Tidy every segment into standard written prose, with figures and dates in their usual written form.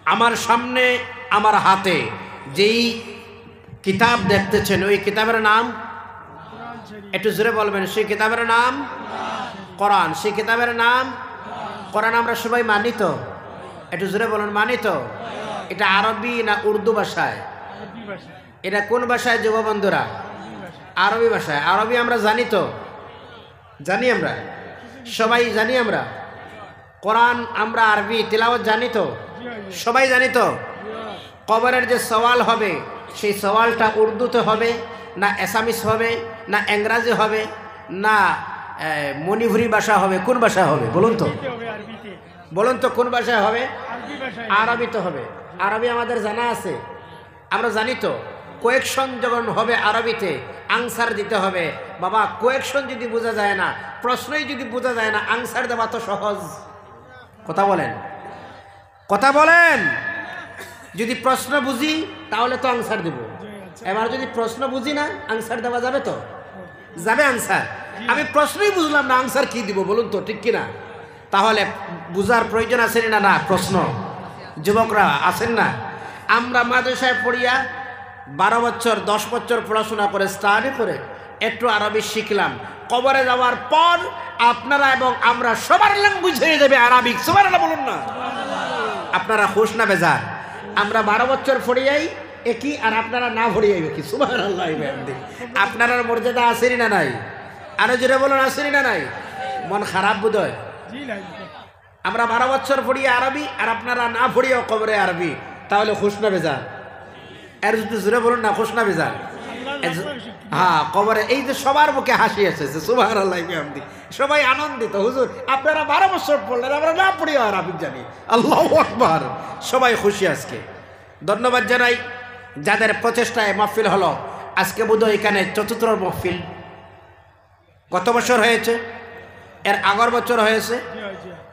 আমার সামনে আমার হাতে যেই কিতাব দেখতেছেন ওই কিতাবের নাম একটু জোরে বলবেন। সেই কিতাবের নাম কোরআন। সেই কিতাবের নাম কোরআন। আমরা সবাই মানি তো? একটু জোরে বলুন, মানি তো? এটা আরবি না উর্দু ভাষায়? এটা কোন ভাষায় যুব বন্ধুরা? আরবি ভাষায়। আরবি আমরা জানি তো? জানি, আমরা সবাই জানি। আমরা কোরআন আমরা আরবি তিলাওয়াত জানি তো? সবাই জানি তো? কবরের যে সওয়াল হবে সেই সওয়ালটা উর্দুতে হবে না অ্যাসামিস হবে না ইংরাজি হবে না মণিপুরি ভাষা হবে? কোন ভাষা হবে বলুন তো? বলুন তো কোন ভাষায় হবে? আরবিতে হবে। আরবি আমাদের জানা আছে, আমরা জানি তো। কোয়েকশন যখন হবে আরবিতে আনসার দিতে হবে। বাবা কোয়েকশন যদি বোঝা যায় না, প্রশ্নই যদি বোঝা যায় না, আনসার দেওয়া তো সহজ। কথা বলেন, কথা বলেন। যদি প্রশ্ন বুঝি তাহলে তো আনসার দেব। এবার যদি প্রশ্ন বুঝি না, আনসার দেওয়া যাবে তো? যাবে আনসার। আমি প্রশ্নই বুঝলাম না, আনসার কি দিব বলুন তো, ঠিক কিনা? তাহলে বুঝার প্রয়োজন আছে না? না প্রশ্ন। যুবকরা আছেন না? আমরা মাদ্রাসায় পড়িয়া 12 বছর 10 বছর পড়াশোনা করে স্টাডি করে একটু আরবি শিখলাম। কবরে যাওয়ার পর আপনারা এবং আমরা সবার ল্যাঙ্গুয়েজ হয়ে যাবে আরবিক। সুবহানাল্লাহ বলুন না। আপনারা খুশ না বেজার? আমরা 12 বছর পড়িয়াই একই, আর আপনারা না পড়িয়াই একই। সুবহানাল্লাহ। আপনার মর্যাদা আসেনি না নাই? আরো জোরে বলুন, আসেনি না নাই? মন খারাপ বোধহয়? আমরা 12 বছর পড়িয়ে আরবি আর আপনারা না পড়িয়েও কবরে আরবি, তাহলে খুশ না বেজার? এর যদি জোরে বলুন না, খুশ না বেজার? হ্যাঁ, কবরে এই যে সবার মুখে হাসি এসেছে। সুবহানাল্লাহ। সবাই আনন্দিত। হুজুর আপনারা 12 বছর পড়লেন, আমরা না পড়িয়ে আরবি জানি। আল্লাহু আকবার। সবাই খুশি আজকে। ধন্যবাদ জানাই যাদের প্রচেষ্টায় মাহফিল হলো। আজকে বোধহয় এখানে ৪র্থ মাহফিল। কত বছর হয়েছে? এর আগের বছর হয়েছে,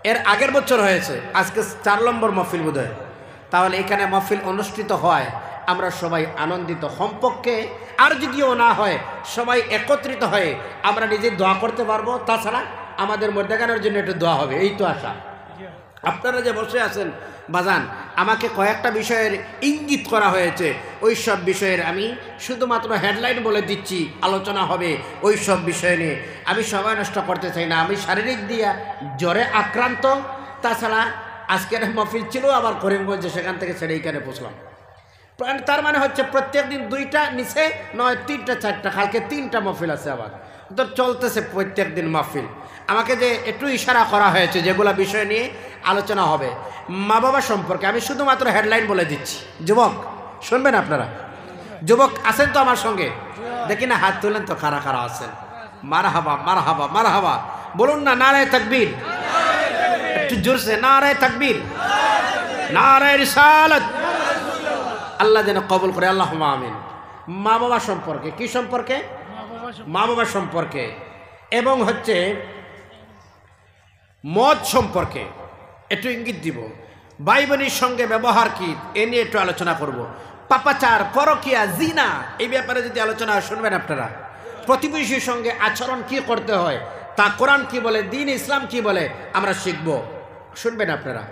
এর আগের বছর হয়েছে, আজকে 4 নম্বর মাহফিল বোধহয়। তাহলে এখানে মাহফিল অনুষ্ঠিত হয়, আমরা সবাই আনন্দিত। সম্পর্কে আর যদিও না হয়, সবাই একত্রিত হয়ে আমরা নিজে দোয়া করতে পারবো। তাছাড়া আমাদের মধ্যেখানের জন্য একটু দোয়া হবে, এই তো আশা। আপনারা যে বসে আছেন বাজান, আমাকে কয়েকটা বিষয়ের ইঙ্গিত করা হয়েছে। ওই সব বিষয়ের আমি শুধুমাত্র হেডলাইন বলে দিচ্ছি, আলোচনা হবে ওই সব বিষয় নিয়ে। আমি সময় নষ্ট করতে চাই না। আমি শারীরিক দিয়া জ্বরে আক্রান্ত। তাছাড়া আজকের মাহফিল ছিল আবার করিমগঞ্জে, সেখান থেকে ছেড়ে এইখানে পৌঁছলাম। তার মানে হচ্ছে প্রত্যেক দিন 2টা নিচে, নয় 3টা 4টা, কালকে 3টা মাহফিল আছে। আবার তো চলতেছে প্রত্যেক দিন মাহফিল। আমাকে যে একটু ইশারা করা হয়েছে যেগুলো বিষয় নিয়ে আলোচনা হবে, মা বাবা সম্পর্কে আমি শুধুমাত্র হেডলাইন বলে দিচ্ছি। যুবক শুনবেন আপনারা? যুবক আছেন তো আমার সঙ্গে? দেখি না হাত তুলেন তো, খারা খারা আছেন। মারহাবা মারহাবা মারহাবা বলুন না। নারায়ে তাকবীর, একটু জোরসে নারায়ে তাকবীর, নারায়ে রিসালাত। আল্লাহ যেন কবুল করে, আল্লাহুম্মা আমিন। মা বাবা সম্পর্কে, কি সম্পর্কে? মা বাবা সম্পর্কে, এবং হচ্ছে মদ সম্পর্কে একটু ইঙ্গিত দিব। ভাই বোনের সঙ্গে ব্যবহার কি, এ নিয়ে একটু আলোচনা করব। পাপাচার, পরকিয়া, জিনা, এই ব্যাপারে যদি আলোচনা শুনবেন আপনারা। প্রতিবেশীর সঙ্গে আচরণ কি করতে হয়, তা কোরআন কি বলে, দ্বীন ইসলাম কি বলে, আমরা শিখব। শুনবেন আপনারা?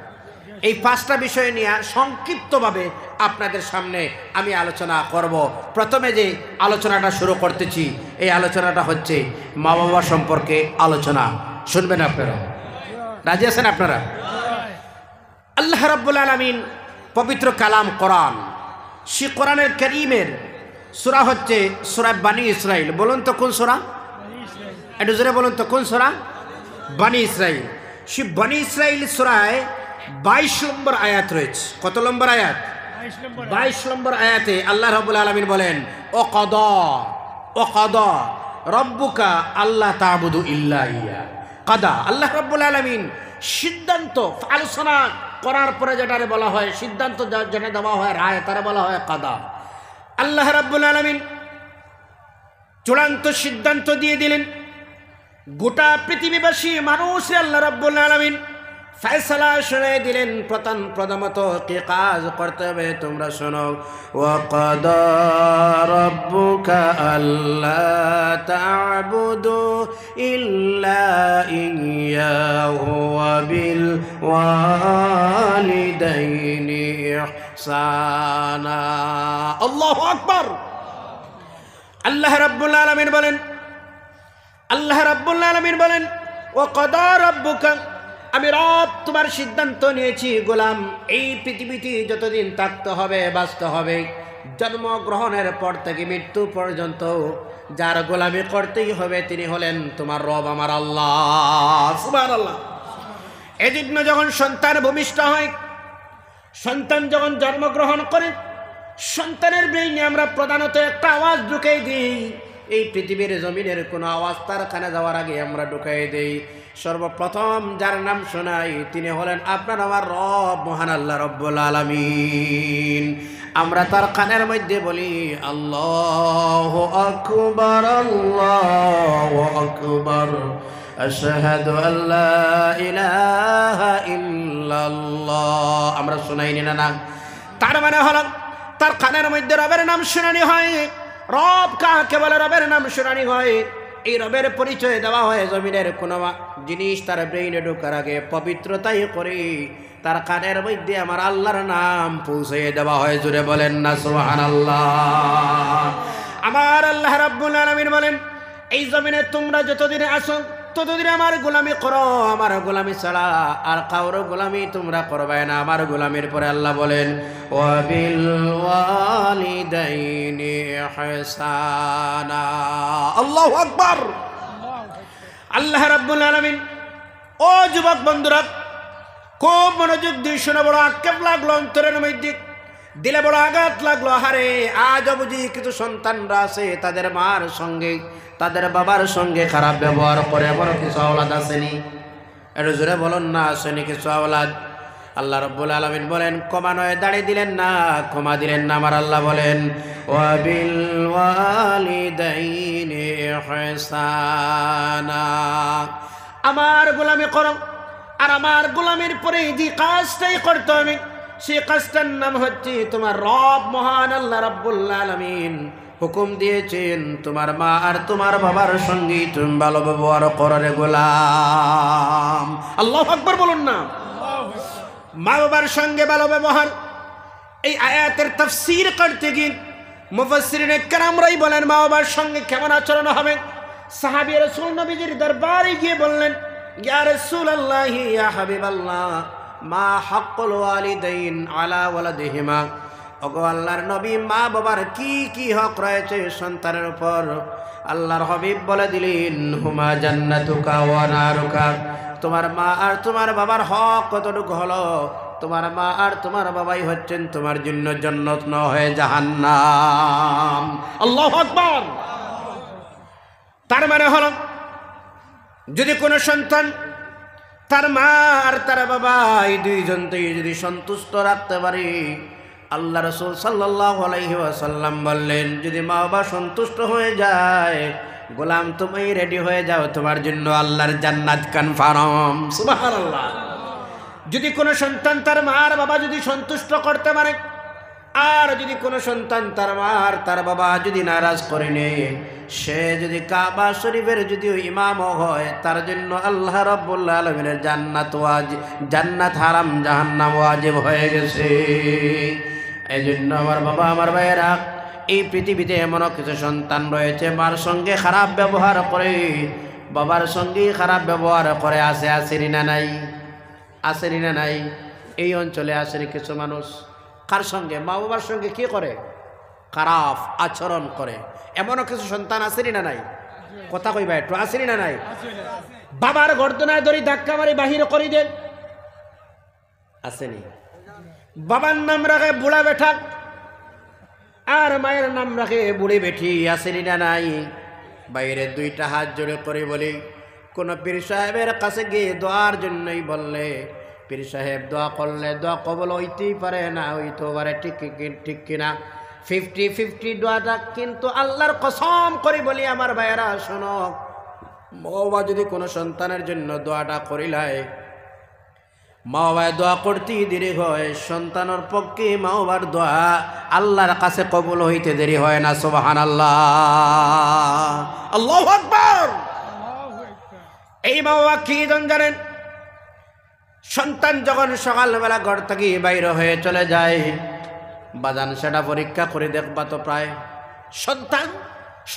এই 5টা বিষয় নিয়ে সংক্ষিপ্তভাবে আপনাদের সামনে আমি আলোচনা করব। প্রথমে যে আলোচনাটা শুরু করতেছি, এই আলোচনাটা হচ্ছে মা বাবা সম্পর্কে আলোচনা। শুনবেন আপনারা? রাজি আছেন আপনারা? আল্লাহ রাব্বুল আলামিন পবিত্র কালাম কোরআন, সে কোরআনের কারীমের সূরা হচ্ছে সূরা বানী ইসরাইল। বলুন তো কোন সূরা? একটু জোরে বলুন তো কোন সূরা? বানী ইসরাইল। সে বানী ইসরাইল সূরায় 22 নম্বর আয়াত রয়েছে। কত নম্বর আয়াত? 22 নম্বর আয়াতে আল্লাহ রাব্বুল আলামিন বলেন, ও কদা রব্বুকা আল্লাহ তা'বুদু ইল্লা ইয়া। কাদা, আল্লাহ রাব্বুল আলামিন সিদ্ধান্ত, আলোচনা করার পরে যেটারে বলা হয় সিদ্ধান্ত, যেটা দেওয়া হয় রায়, তারা বলা হয় কাদা। আল্লাহ রাব্বুল আলামিন চূড়ান্ত সিদ্ধান্ত দিয়ে দিলেন। গোটা পৃথিবীবাসী মানুষে আল্লাহ রাব্বুল আলামিন ফয়সালা শুনে দিলেন। প্রথমত কি কাজ করতে হবে তোমরা শোনো। ওয়াকাদা রাব্বুকা আল্লা তা'বুদু ইল্লা ইয়্যাহু ওয়া বিল ওয়ালিদাইনি ইহসানা। আল্লাহু আকবার। আল্লাহ রাব্বুল আলামিন বলেন, আল্লাহ রাব্বুল আলামিন বলেন, ওয়া কাদা রাব্বুকা, আমি রব তোমার সিদ্ধান্ত নিয়েছি গোলাম এই পৃথিবীতে যতদিন থাকতে হবে, বাঁচতে হবে, জন্মগ্রহণের পর থেকে মৃত্যু পর্যন্ত যার গোলামি করতেই হবে তিনি হলেন তোমার রব আমার আল্লাহ। সুবহানাল্লাহ। এজন্য যখন সন্তান ভূমিষ্ঠ হয়, সন্তান যখন জন্মগ্রহণ করে, সন্তানের ব্রেইনে আমরা প্রধানত একটা আওয়াজ ঢুকাই দিই। এই পৃথিবীর জমিনের কোনো আওয়াজ তার কানে যাওয়ার আগে আমরা ঢুকাই দেই। সর্বপ্রথম যার নাম শোনাই তিনি হলেন আপনার আমার রব মহান আল্লাহ রব্বুল আলামিন। আমরা তার কানের মধ্যে বলি আল্লাহু আকবার, আল্লাহু আকবার, আশহাদু আল্লা ইলাহা ইল্লাল্লাহ। আমরা শোনাইনি না? তার মানে হলো তার কানের মধ্যে রবের নাম শুনানি হয়। রব কাকে বলে? রবের নাম শুনানি হয়। এই রবের পরিচয় দেওয়া হয়। জমিনের কোনো জিনিস তার ব্রেইনে ঢোকার আগে পবিত্রতাই করে তার কানের মধ্যে আমার আল্লাহর নাম পৌঁছে দেওয়া হয়। জুড়ে বলেন না সুবহানাল্লাহ। আমার আল্লাহ রাব্বুল আলামিন বলেন, এই জমিনে তোমরা যতদিন আসো ততদিন আমার গোলামি করো, আমার গোলামি ছাড়া আর কারো গোলামি তোমরা করবে না। আমার গোলামির পরে আল্লাহ বলেন ওয়া বিল ওয়ালিদাইনি ইহসানা। আল্লাহু আকবার। আল্লাহ রাব্বুল আলামিন, ও যুবক বন্ধুরা খুব মনোযোগ দিয়ে শুনে, বড় আক্ষেপ লাগলো অন্তরের মধ্যে, দিলে বড় আঘাত লাগলো। হারে আজও বুঝি কিছু সন্তানরা আছে তাদের মার সঙ্গে তাদের বাবার সঙ্গে খারাপ ব্যবহার করে। বড় কিছু আওলাদ আসেনি? একটু জোরে বলুন না, আসেনি কিছু আওলাদ? আল্লাহ রাব্বুল আলামিন বলেন ক্ষমা নয় দাঁড়িয়ে দিলেন না, ক্ষমা দিলেন না। আমার আল্লাহ বলেন ওয়া বিল ওয়ালিদাইনি ইহসানা। আমার গোলামি করো, আর আমার গোলামির পরে যে কাজটাই করতে হবে সেই কাজটার নাম হচ্ছে তোমার রব মহান আল্লাহ রাব্বুল আলামিন হুকুম দিয়েছেন তোমার মা আর তোমার বাবার সঙ্গে তুমি ভালো ব্যবহার করো রে গোলাম। আল্লাহু আকবার বলুন না। মা বাবার সঙ্গে ভালো ব্যবহার, এই আয়াতের তাফসীর করতে গিয়ে মুফাসসিরিনে কেরামরাই বলেন মা বাবার সঙ্গে কেমন আচরণ হবে। সাহাবী রাসূল নবীজির দরবারে গিয়ে বললেন ইয়া রাসূলুল্লাহ ইয়া হাবিবাল্লাহ মা হাক্কুল ওয়ালিদাইন আলা ওয়ালাদিহিমা। ওগো আল্লাহর নবী, মা বাবার কি কি হক রয়েছে সন্তানের উপর? আল্লাহর হাবিব বলে দিলেন হুমা জান্নাতুকা ওয়া নারুকা। তোমার মা আর তোমার বাবার হক কতটুকু হলো? তোমার মা আর তোমার বাবাই হচ্ছেন তোমার জন্য জান্নাত না হয়ে জাহান্নাম। আল্লাহু আকবার। তার মানে হলো যদি কোনো সন্তান তার মা আর তার বাবা এই দুইজনকেই যদি সন্তুষ্ট রাখতে পারে, আল্লাহ রাসূল সাল্লাল্লাহু আলাইহি ওয়াসাল্লাম বললেন যদি মা বাবা সন্তুষ্ট হয়ে যায়, গোলাম তুমি রেডি হয়ে যাও, তোমার জন্য আল্লাহর জান্নাত কনফার্ম। সুবহানাল্লাহ। যদি কোনো সন্তান তার মা আর বাবা যদি সন্তুষ্ট করতে পারে, আর যদি কোনো সন্তান তার মা আর তার বাবা যদি নারাজ করে নেয়, সে যদি কাবা শরীফের যদি ইমাম হয়, তার জন্য আল্লাহ রাব্বুল আলামিনের জান্নাত হারাম, জাহান্নাম ওয়াজিব হয়ে গেছে। এই জন্য আমার বাবা আমার ভাইয়েরা, এই পৃথিবীতে এমন কিছু সন্তান রয়েছে মার সঙ্গে খারাপ ব্যবহার করে, বাবার সঙ্গে খারাপ ব্যবহার করে। আসেনি না নাই? আসেনি না নাই? এই অঞ্চলে আসেনি কিছু মানুষ কার সঙ্গে? মা বাবার সঙ্গে কি করে? খারাপ আচরণ করে। এমনও কিছু সন্তান আসেনি না নাই? কথা কইবা একটু, আসেনি না নাই? বাবার গর্দনায় ধরি ধাক্কা মারি বাহির করে দেন, আসেনি? বাবার নাম রাখে বুড়া বেঠা আর মায়ের নাম রাখে বুড়ি বেঠি, আসেনি না নাই? বাইরে দুইটা হাত জোড়ে করে বলি, কোন পীর সাহেবের কাছে গিয়ে দোয়ার জন্যই বললে পীর সাহেব দোয়া করলে দোয়া কবল হইতেই পারে না, হইতেও পারে ঠিক কিনা? 50-50 দোয়াটা। কিন্তু আল্লাহর কসম করে বলি আমার ভাইয়েরা শোনো, মা বাবা যদি কোনো সন্তানের জন্য দোয়াটা করিলায়, মা বাবায় দোয়া করতেই দেরি হয়, সন্তানের পক্ষে মা বাবার দোয়া আল্লাহর কাছে কবুল হইতে দেরি হয় না। সুবহানাল্লাহ। আল্লাহু আকবার। এই মা বাবা কি জানেন? সন্তান যখন সকালবেলা ঘর থেকে বাইরে হয়ে চলে যায়, বাজান সেটা পরীক্ষা করে দেখবা তো প্রায় সন্তান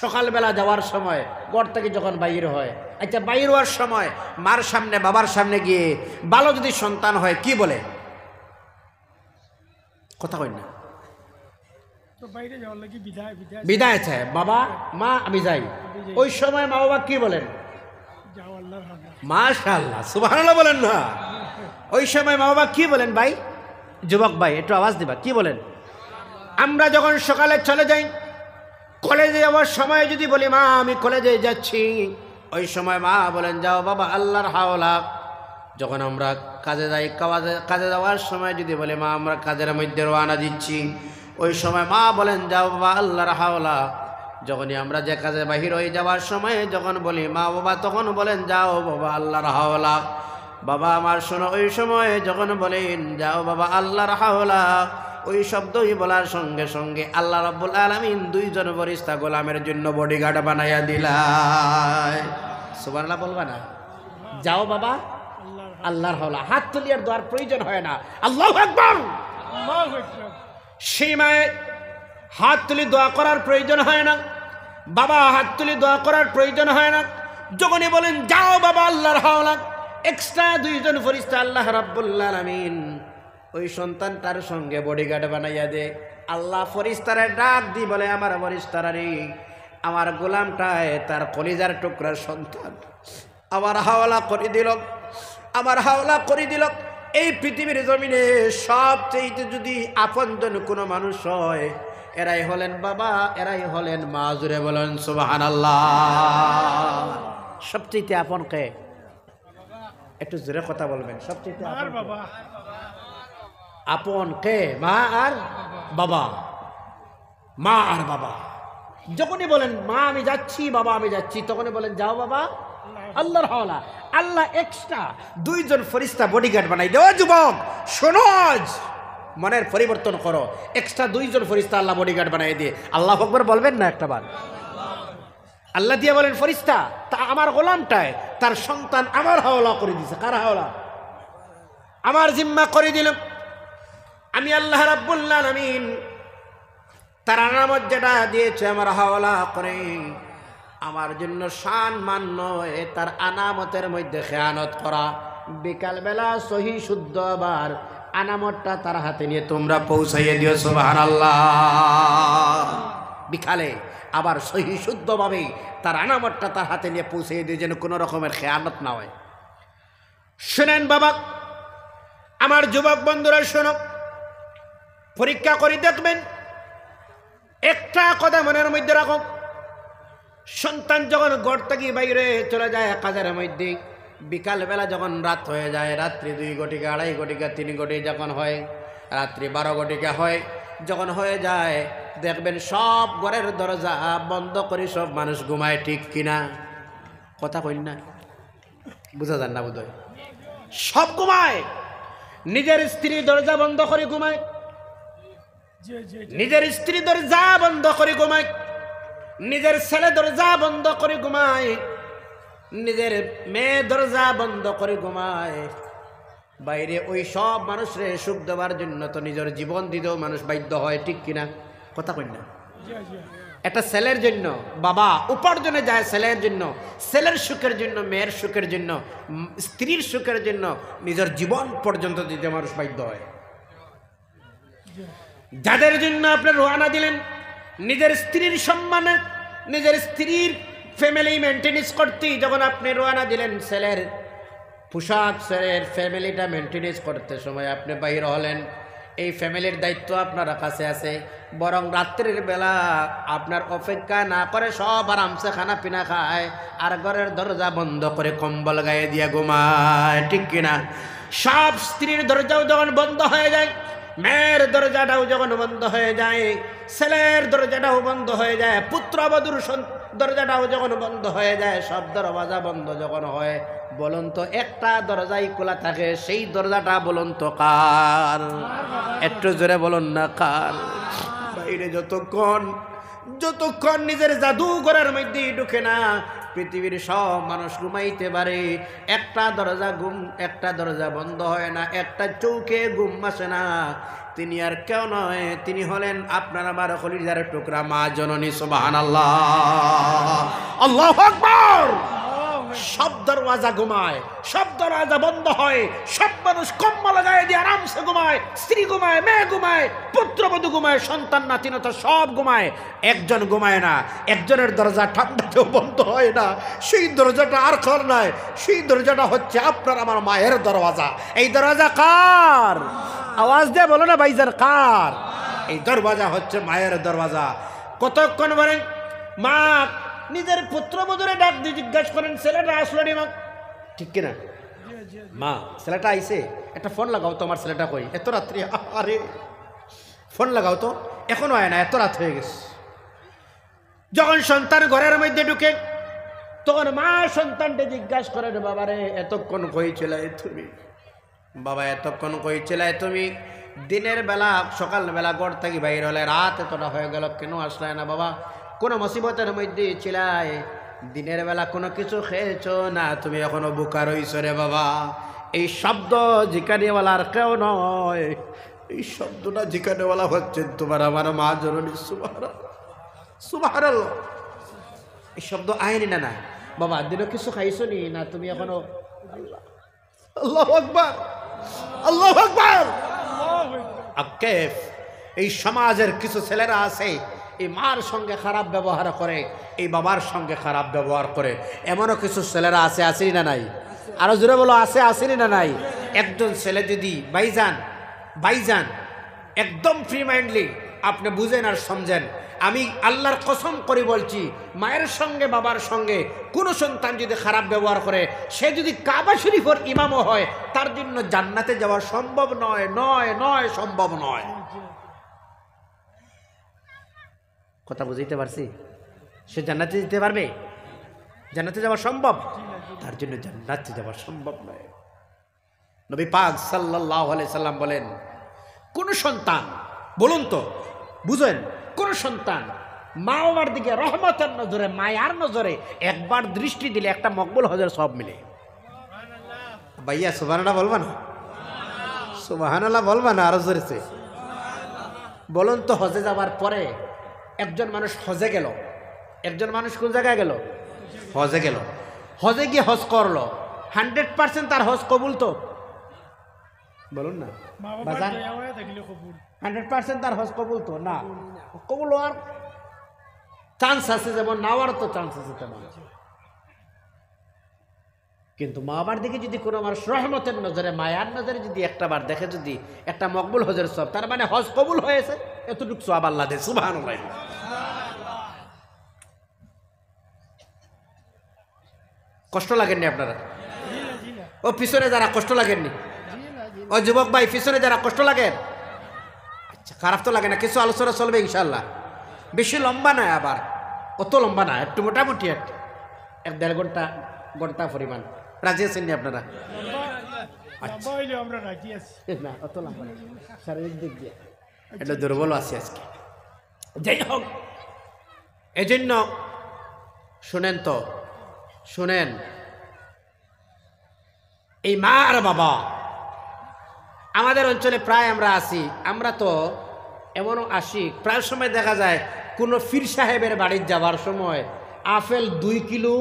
সকালবেলা যাওয়ার সময় ঘর থেকে যখন বাইর হয়, আচ্ছা বাইর হওয়ার সময় মার সামনে বাবার সামনে গিয়ে ভালো যদি সন্তান হয় কি বলে? কথা কই না, বিদায় চায়, বাবা মা আমি যাই। ওই সময় মা বাবা কি বলেন? মাশাআল্লাহ, সুবহানাল্লাহ বলেন না। ওই সময় মা বাবা কি বলেন? ভাই, যুবক ভাই একটু আওয়াজ দিবা, কি বলেন? আমরা যখন সকালে চলে যাই, কলেজে যাওয়ার সময় যদি বলি মা আমি কলেজে যাচ্ছি, ওই সময় মা বলেন যাও বাবা আল্লাহর হাওলা। যখন আমরা কাজে যাই, কাজে যাওয়ার সময় যদি বলি মা আমরা কাজের মধ্যে রওনা দিচ্ছি, ওই সময় মা বলেন যাও বাবা আল্লাহর হাওলা। যখনই আমরা যে কাজে বাহির হয়ে যাওয়ার সময় যখন বলি মা বাবা, তখন বলেন যাও বাবা আল্লাহর হাওলা। বাবা আমার শোনো, ওই সময় যখন বলেন যাও বাবা আল্লাহর হাওলা, ওই শব্দই বলার সঙ্গে সঙ্গে আল্লাহ রাব্বুল আলামিন দুইজন ফেরেশতা গোলামের জন্য বডিগার্ড বানাইয়া দিলাই। সুবহানাল্লাহ বলবা না? যাও বাবা আল্লাহর হাওলা, হাত তুলিয়ার দোয়ার প্রয়োজন হয় না। আল্লাহু আকবার, আল্লাহু আকবার। সেই মায়ে হাত তুলি দোয়া করার প্রয়োজন হয় না, বাবা হাত তুলি দোয়া করার প্রয়োজন হয় না। যখনই বলেন যাও বাবা আল্লাহর হাওলা, এক্সট্রা দুইজন ফেরেশতা আল্লাহ রাব্বুল আলামিন ওই সন্তানটার সঙ্গে বডিগার্ড বানাইয়া দে। আল্লাহ ফেরেশতারে ডাক দি বলে আমার ফেরেশতারা রে, আমার গোলামটায় তার কলিজার টুকরার সন্তান আমার হাওলা করে দিল, আমার হাওলা করে দিল। এই পৃথিবীর জমিনে সবচেয়ে যদি আপনজন কোনো মানুষ হয়, এরাই হলেন বাবা, এরাই হলেন মা। জুড়ে বলেন সুবহানাল্লাহ। সবচেয়ে আপন কে? একটু জোরে কথা বলবেন। সবচেয়ে আপন কে? মা আর বাবা, মা আর বাবা। যখনই বলেন মা আমি যাচ্ছি, বাবা আমি যাচ্ছি, তখনই বলেন যাও বাবা আল্লাহর হাওলা। আল্লাহ এক্সট্রা দুইজন ফেরেশতা বডিগার্ড বানাই দেও। যুবক শোনো, মনের পরিবর্তন করো, এক্সট্রা দুইজন ফেরেশতা আল্লাহ বডিগার্ড বানাই দিয়ে। আল্লাহু আকবার বলবেন না একটা বার? আল্লাহ দিয়ে বলেন ফেরেশতা তা আমার গোলামটায় তার সন্তান আমার হাওলা করে দিয়েছে। কার হাওলা? আমার জিম্মা করে দিলাম আমি আল্লাহ রাব্বুল আলামিন। তার আনামত যেটা দিয়েছে আমার হাওলা করে, আমার জন্য শান মান নয় তার আনামতের মধ্যে খেয়ানত করা। বিকালবেলা সহি শুদ্ধ আবার আনামতটা তার হাতে নিয়ে তোমরা পৌঁছাইয়ে দিও। সুবহানাল্লাহ। বিকালে আবার সহি শুদ্ধভাবে তার আনামতটা তার হাতে নিয়ে পৌঁছাইয়ে দিয়ে, যেন কোনো রকমের খেয়ানত না হয়। শোনেন বাবা, আমার যুবক বন্ধুরা শোনো, পরীক্ষা করে দেখবেন। একটা কথা মনের মধ্যে রাখো, সন্তান যখন ঘর থেকে বাইরে চলে যায় কাজের মধ্যে, বিকালবেলা যখন রাত হয়ে যায়, রাত্রি 2 ঘটিকা 2.5 ঘটিকা 3 ঘটিকা যখন হয়, রাত্রি 12 ঘটিকা হয়, যখন হয়ে যায় দেখবেন সব ঘরের দরজা বন্ধ করে সব মানুষ ঘুমায়। ঠিক কিনা? কথা কইন না, বুঝা যান না বোধহয়। সব ঘুমায়, নিজের স্ত্রী দরজা বন্ধ করে ঘুমায়, নিজের স্ত্রী দরজা বন্ধ করে ঘুমায়, নিজের ছেলে দরজা বন্ধ করে ঘুমায়, নিজের মেয়ে দরজা বন্ধ করে ঘুমায়। বাইরে ওই সব মানুষরে সুখ দেওয়ার জন্য তো নিজের জীবন দিতেও মানুষ বাধ্য হয়। ঠিক কিনা? কথা কই না? একটা ছেলের জন্য বাবা উপার্জনে যায়, ছেলের জন্য, ছেলের সুখের জন্য, মেয়ের সুখের জন্য, স্ত্রীর সুখের জন্য নিজের জীবন পর্যন্ত দিতে মানুষ বাধ্য হয়। যাদের জন্য আপনি রওনা দিলেন নিজের স্ত্রীর সম্মানে, নিজের স্ত্রীর ফ্যামিলি মেনটেনেন্স করতে, যখন আপনি রওনা দিলেন ছেলের পোশাক, ছেলের ফ্যামিলিটা মেনটেনেন্স করতে সময় আপনি বাইরে হলেন, এই ফ্যামিলির দায়িত্ব আপনার কাছে আছে। বরং রাত্রির বেলা আপনার অপেক্ষা না করে সব আরামসে খানা পিনা খায়, আর ঘরের দরজা বন্ধ করে কম্বল গায়ে দিয়ে ঘুমায়। ঠিক কিনা? সব স্ত্রীর দরজাও যখন বন্ধ হয়ে যায়, মেয়ের দরজাটাও যখন বন্ধ হয়ে যায়, ছেলের দরজাটাও বন্ধ হয়ে যায়, পুত্রবধূর দরজাটাও যখন বন্ধ হয়ে যায়, সব দরজা বন্ধ যখন হয়, বলুন তো একটা দরজাই খোলা থাকে, সেই দরজাটা বলুন তো কার? একটু জোরে বলুন না কার? বাইরে যতক্ষণ নিজের জাদুঘরের মধ্যে ঢুকে না, পৃথিবীর সব মানুষ ঘুমাইতে পারে, একটা দরজা বন্ধ হয় না, একটা চৌকে ঘুম আসে না। তিনি আর কেউ নয়, তিনি হলেন আপনার আমার কলিজার টুকরা মা জননী। সুবহানাল্লাহ, আল্লাহু আকবার। সব দরওয়াজা ঘুমায়, সব দরওয়াজা বন্ধ হয়, সব মানুষ কম্বল গায়ে দিয়ে আরামসে ঘুমায়, স্ত্রী ঘুমায়, মেয়ে ঘুমায়, পুত্রবধূ ঘুমায়, সন্তান নাতিনতা সব ঘুমায়, একজন ঘুমায় না। একজনের দরজা ঠান্ডাতেও বন্ধ হয় না, সেই দরজাটা আর খোলা নাই, সেই দরজাটা হচ্ছে আপনার আমার মায়ের দরওয়াজা। এই দরওয়াজা কার? আওয়াজ দিয়ে বলো না ভাইজান, কার? এই দরওয়াজা হচ্ছে মায়ের দরওয়াজা। কতক্ষণ বলেন মা নিজের পুত্রবধূরে ডাক দিয়ে জিজ্ঞাসা করেন ছেলেটা আসলো নি মা, ঠিক কিনা? মা ছেলেটা আইছে, একটা ফোন লাগাও তো, আমার ছেলেটা কই, এত রাত্রি, আরে ফোন লাগাও তো, এখনো হয় না, এত রাত হয়ে গেছে। যখন সন্তান ঘরের মধ্যে ঢুকে তখন মা সন্তানকে জিজ্ঞাসা করেন বাবারে এতক্ষণ কই ছিলাই তুমি? বাবা এতক্ষণ কই ছিলাই তুমি? দিনের বেলা সকালবেলা ঘর থেকে বাইর হলে রাত এতটা হয়ে গেল, কেন আসলে না বাবা? কোনো মুসিবতের মধ্যে ছিলাই, দিনের বেলা কোনো কিছু খেয়েছো না, তুমি এখনো বোকা রইছো রে বাবা। এই শব্দ জিকানিওয়ালার কেউ নয়, এই শব্দটা জিকানিওয়ালা হচ্ছে তোমার আমার মা জননী। সুবহানাল্লাহ, সুবহানাল্লাহ। এই শব্দ আইনি না না বাবা, দিনও কিছু খাইছো নি না, তুমি এখনো। আল্লাহ, আল্লাহু আকবার, আল্লাহু আকবার। আকেফ এই সমাজের কিছু ছেলেরা আছে এই মার সঙ্গে খারাপ ব্যবহার করে, এই বাবার সঙ্গে খারাপ ব্যবহার করে, এমনও কিছু ছেলেরা আছে, আসেনি না নাই? আরো জোরে বলো, আছে, আসেনি না নাই? একজন ছেলে যদি ভাইজান একদম ফ্রি মাইন্ডলি আপনি বুঝেন আর সমঝেন, আমি আল্লাহর কসম করে বলছি, মায়ের সঙ্গে বাবার সঙ্গে কোনো সন্তান যদি খারাপ ব্যবহার করে, সে যদি কাবা শরীফের ইমামও হয়, তার জন্য জান্নাতে যাওয়া সম্ভব নয়, নয়, সম্ভব নয়। কথা বুঝতে পারছি? সে জান্নাতে যেতে পারবে? জান্নাতে যাওয়া সম্ভব? তার জন্য জান্নাতে যাওয়া সম্ভব নয়। নবী পাক সাল্লাল্লাহু আলাইহি সাল্লাম বলেন, কোন সন্তান, বলুন তো বুঝেন, কোন সন্তান মা বাবার দিকে রহমতের নজরে, মায়ার নজরে একবার দৃষ্টি দিলে একটা মকবুল হজের সব মিলে। ভাইয়া সুবহানাল্লাহ বলবা না? সুবহানাল্লাহ বলবা না? আরো জোরে বলুন তো। হজে যাবার পরে একজন মানুষ হজে গেল, একজন মানুষ কোন জায়গায় গেল? হজে গেল। হজে গিয়ে হজ করলো, 100% তার হজ কবুল তো? বলুন না, 100% তার হজ কবুল তো না? কবুল হওয়ার চান্স আছে, যেমন নেওয়ার তো চান্স আছে তেমন। কিন্তু মা বাবার দিকে যদি কোনো মানুষ রহমতের নজরে, মায়ার নজরে যদি একটা বার দেখে, যদি একটা মকবুল হজের সব, তার মানে হজ কবুল হয়েছে, এতটুকু সওয়াব আল্লাহ দেয়। সুবহানাল্লাহ। কষ্ট লাগেননি আপনারা? ও পিছনে যারা কষ্ট লাগেননি? ও যুবক ভাই পিছনে যারা কষ্ট লাগেন, আচ্ছা খারাপ তো লাগে না, কিছু আলোচনা চলবে ইনশাল্লাহ। বেশি লম্বা নয়, আবার অত লম্বা না, একটু মোটামুটি একটা 1-1.5 ঘন্টা পরিমাণ। রাজি আছেন নি আপনারা? না অত লম্বা না, শারীরিক দিক দিয়ে এটা দুর্বল আছে আজকে। যাই হোক, এজন্য শুনেন তো, শুনেন, এই মা আর বাবা আমাদের অঞ্চলে প্রায় আমরা আসি, আমরা তো এমনও আসি, প্রায় সময় দেখা যায় কোনো পীর সাহেবের বাড়ি যাবার সময় আপেল 2 কিলো,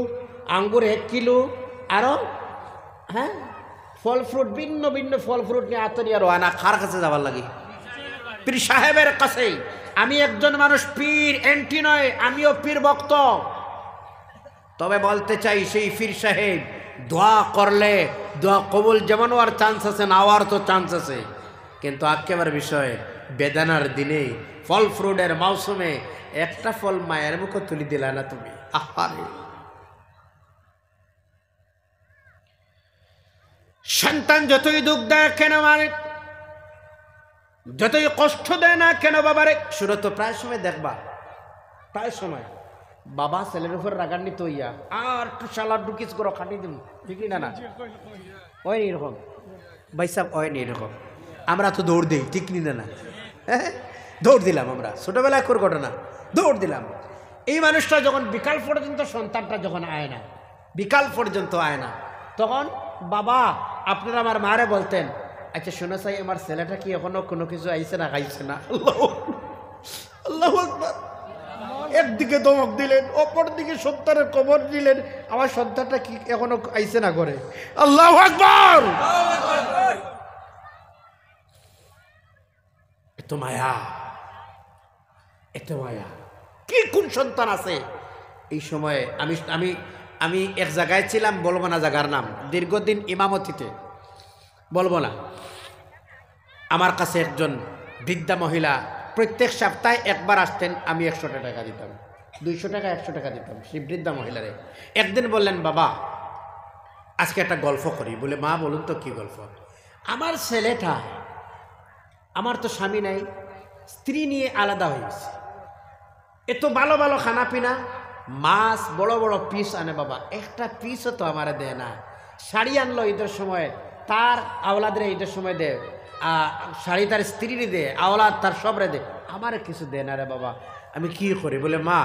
আঙ্গুর 1 কিলো, আরও হ্যাঁ ফল ফ্রুট, ভিন্ন ভিন্ন ফল ফ্রুট নিয়ে আতরিয়া রোয়ানা কার কাছে যাবার লাগে? পীর সাহেবের কাছেই। আমি একজন মানুষ, পীর এন্টি নয়, আমিও পীর ভক্ত। তবে বলতে চাই, সেই পীর সাহেব দোয়া করলে দোয়া কবুল যেমন হওয়ার চান্স আছে, না হওয়ার তো চান্স আছে, কিন্তু একেবারে বিষয় বেদানার দিনে, ফল ফ্রুটের মৌসুমে একটা ফল মায়ের মুখে তুলি দিলা না তুমি, আহারে। সন্তান যতই দুঃখ দেয় কেন, মানে যতই কষ্ট দেয় না কেন বাবারে, শুরু তো প্রায় সময় দেখবা, প্রায় সময় বাবা ছেলের উপর রাগান্বিত হইয়া আর একটু সালাদ ডুকিস করো খাটি দিব, ঠিক না? না ওই এরকম ভাই সাহেব, ওই এরকম আমরা তো দৌড় দিই, ঠিক না? না হ্যাঁ, দৌড় দিলাম আমরা, ছোটবেলায় কোর ঘটনা, দৌড় দিলাম। এই মানুষটা যখন বিকাল পর্যন্ত সন্তানটা যখন আয় না, বিকাল পর্যন্ত আয় না, তখন বাবা আপনারা আমার মারে বলতেন, আচ্ছা শোনো চাই আমার ছেলেটা কি এখনো কোনো কিছু আইছে না খাইছে না? আল্লাহু আকবার। একদিকে ধমক দিলেন, অপর দিকে সন্তানের খবর দিলেন, আমার সন্তানটা কি এখনো আইছে না করে? আল্লাহু আকবার। এত মায়া, এত মায়া। কি কোন সন্তান আছে এই সময়ে? আমি আমি আমি এক জায়গায় ছিলাম, বলবো না জায়গার নাম, দীর্ঘদিন ইমামতিতে, বলবো না। আমার কাছে একজন বৃদ্ধা মহিলা প্রত্যেক সপ্তাহে একবার আসতেন, আমি 100 টাকা দিতাম, 200 টাকা 100 টাকা দিতাম সেই বৃদ্ধা মহিলারে। একদিন বললেন, বাবা আজকে একটা গল্প করি। বলে, মা বলুন তো কি গল্প? আমার ছেলেটা, আমার তো স্বামী নাই, স্ত্রী নিয়ে আলাদা হয়ে গেছে, এত ভালো ভালো খানা পিনা, মাছ বড় বড় পিস আনে বাবা, একটা পিসও তো আমারে দেয় না। শাড়ি আনলো ঈদের সময়, তার আওলাদের ঈদের সময় দে, শাড়ি তার স্ত্রীরই দে, আওলাদ তার সবরে দে, আমার কিছু দেয় না রে বাবা, আমি কি করি? বলে, মা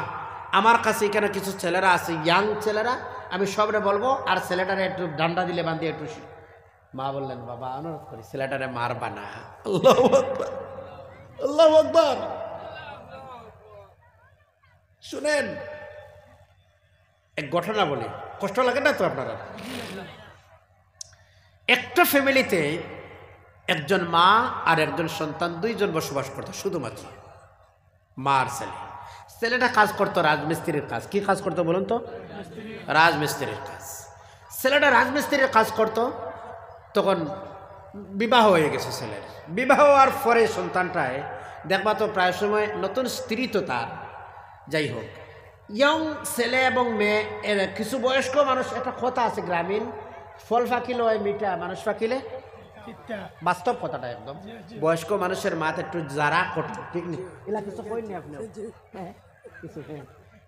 আমার কাছে এখানে কিছু ছেলেরা আছে, ইয়াং ছেলেরা, আমি সবরে বলবো, আর ছেলেটারে একটু ডান্ডা দিলে বান্ধি একটু। মা বললেন, বাবা অনুরোধ করি ছেলেটারে মারবা না। আল্লাহু আকবার, আল্লাহু আকবার। শুনেন এক ঘটনা বলি, কষ্ট লাগে না তো আপনারা? একটা ফ্যামিলিতে একজন মা আর একজন সন্তান, দুইজন বসবাস করতো, শুধুমাত্র মা আর ছেলে। ছেলেটা কাজ করতো রাজমিস্ত্রির কাজ। কি কাজ করতো বলুন তো? রাজমিস্ত্রির কাজ। ছেলেটা রাজমিস্ত্রির কাজ করতো। তখন বিবাহ হয়ে গেছে ছেলের। বিবাহ হওয়ার পরে সন্তানটায় দেখবা তো প্রায় সময় নতুন স্ত্রী তো তার, যাই হোক, ইয়ং ছেলে এবং মেয়ে, এর কিছু বয়স্ক মানুষ, একটা কথা আছে গ্রামীণ, ফল ফাঁকিলে ওই মিঠা, মানুষ ফাঁকিলে, বাস্তব কথাটা একদম। বয়স্ক মানুষের মাথা একটু যারা ঠিক নেই, এলা কিছু কইনি আপনি,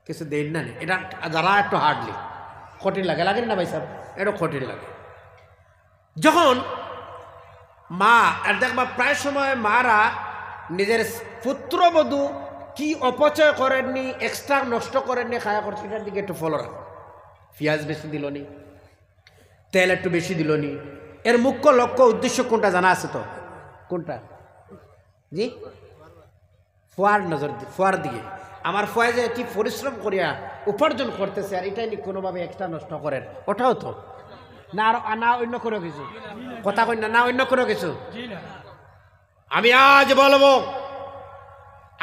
কিছু দেন না, এটা যারা একটু হার্ডলি কঠিন লাগে, লাগে না ভাই সাহেব? এটা কঠিন লাগে। যখন মা, আর দেখবা প্রায় সময় মারা নিজের পুত্রবধূ কি অপচয় করেননি, এক্সট্রা নষ্ট করেননি, খায়া করছে, এটার দিকে একটু ফলো রাখো। পেঁয়াজ বেশি দিল নি, তেল একটু বেশি দিল নি, এর মুখ্য লক্ষ্য উদ্দেশ্য কোনটা জানা আছে তো? কোনটা? জি, ফোয়ার নজর, ফোয়ার দিকে। আমার ফোয়া যে এটি পরিশ্রম করিয়া উপার্জন করতেছে, আর এটাই নি কোনোভাবে এক্সট্রা নষ্ট করেন, ওটাও তো না, আর না অন্য কোনো কিছু কথা কই না, না অন্য কোনো কিছু। আমি আজ বলবো,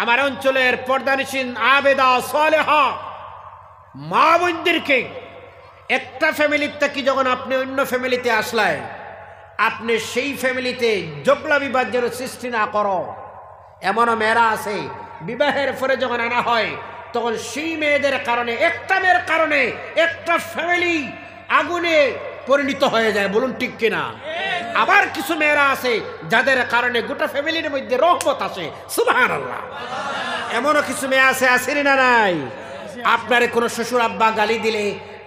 আমার অঞ্চলের পর্দানিসীন আবেদা সালেহা মা বোনদেরকে, একটা ফ্যামিলির থেকে যখন আপনি অন্য ফ্যামিলিতে আসলায়, আপনি সেই ফ্যামিলিতে জগলা বিবাদ যেন সৃষ্টি না করো। এমনও মেয়েরা আছে, বিবাহের পরে যখন আনা হয় তখন সেই মেয়েদের কারণে, একটা মেয়ের কারণে একটা ফ্যামিলি আগুনে পরিণত হয়ে যায়, বলুন ঠিক কিনা? আবার কিছু মেয়েরা আছে যাদের কারণে গোটা ফ্যামিলির মধ্যে রহমত আসে, সুবহানাল্লাহ। এমনও কিছু মেয়ে আছে, আসেনি না নাই? আপনার কোনো শ্বশুর আব্বা গালি দিলে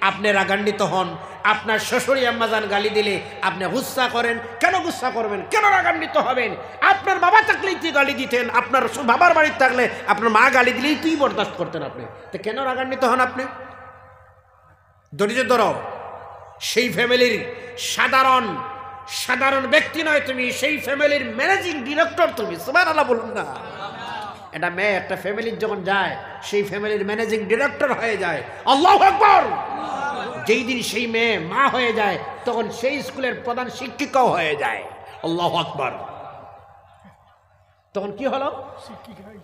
আপনি রাগান্বিত হন, আপনার শ্বশুরি আম্মাজান গালি দিলে আপনি গুসা করেন। কেন গুসা করবেন? কেন রাগান্বিত হবেন? আপনার বাবা থাকলেই তুই গালি দিতেন, আপনার বাবার বাড়ির থাকলে আপনার মা গালি দিলেই তুই বরদাস্ত করতেন, আপনি তো কেন রাগান্বিত হন? আপনি ধৈর্য ধরো। সেই ফ্যামিলির সাধারণ ব্যক্তি নয় তুমি, সেই ফ্যামিলির ম্যানেজিং ডিরেক্টর তুমি, সুবহানাল্লাহ বলুন না। এটা মেয়ে একটা ফ্যামিলির যখন যায়, সেই ফ্যামিলির ম্যানেজিং ডিরেক্টর হয়ে যায়। আল্লাহু আকবার। যেই দিন সেই মেয়ে মা হয়ে যায়, তখন সেই স্কুলের প্রধান শিক্ষিকাও হয়ে যায়। আল্লাহু আকবার। তখন কি হলো?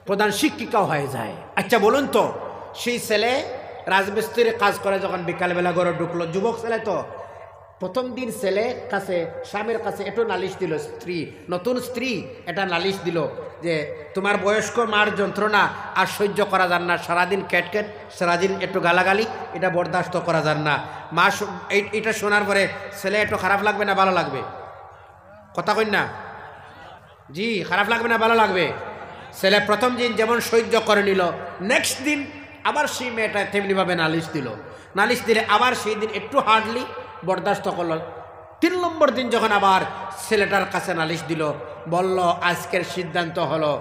প্রধান শিক্ষিকাও হয়ে যায়। আচ্ছা বলুন তো, সেই ছেলে রাজমিস্ত্রির কাজ করে যখন বিকালবেলা ঘরে ঢুকলো, যুবক ছেলে তো, প্রথম দিন ছেলে কাছে, স্বামীর কাছে একটু নালিশ দিল, স্ত্রী, নতুন স্ত্রী এটা নালিশ দিল যে তোমার বয়স্ক মার যন্ত্রণা আর সহ্য করা যান না, সারাদিন ক্যাটক্যাট, সারাদিন একটু গালাগালি, এটা বরদাস্ত করা যান না। মা এটা শোনার পরে ছেলে একটু খারাপ লাগবে না ভালো লাগবে? কথা কই না? জি, খারাপ লাগবে না ভালো লাগবে? ছেলে প্রথম দিন যেমন সহ্য করে নিল, নেক্সট দিন আবার সেই মেয়েটা তেমনিভাবে নালিশ দিল, নালিশ দিলে আবার সেই দিন একটু হার্ডলি বরদাস্ত করল। 3 নম্বর দিন যখন আবার ছেলেটার কাছে নালিশ দিল, বলল আজকের সিদ্ধান্ত হলো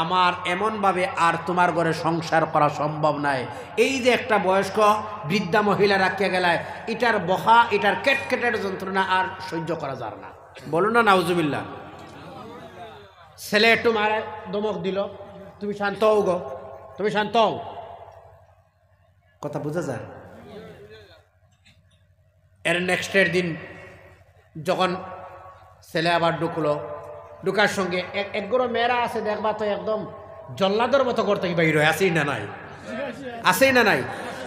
আমার এমনভাবে আর তোমার ঘরে সংসার করা সম্ভব নয়। এই যে একটা বয়স্ক বৃদ্ধা মহিলা রাখিয়া গেলায়, এটার বহা, এটার কেটকেটের যন্ত্রণা আর সহ্য করা যায় না। বলো না নাউজুবিল্লাহ। ছেলে একটু মারা দমক দিল, তুমি শান্ত হও গো, তুমি শান্ত হও। কথা বুঝা যায়? এর নেক্সটের দিন যখন ছেলে আবার ঢুকলো, ঢুকার সঙ্গে একগরো মেয়েরা আছে দেখবা তো একদম জল্লাদের মতো করতে কি বাইর হয়, আসেই না নাই? আসেই না নাই?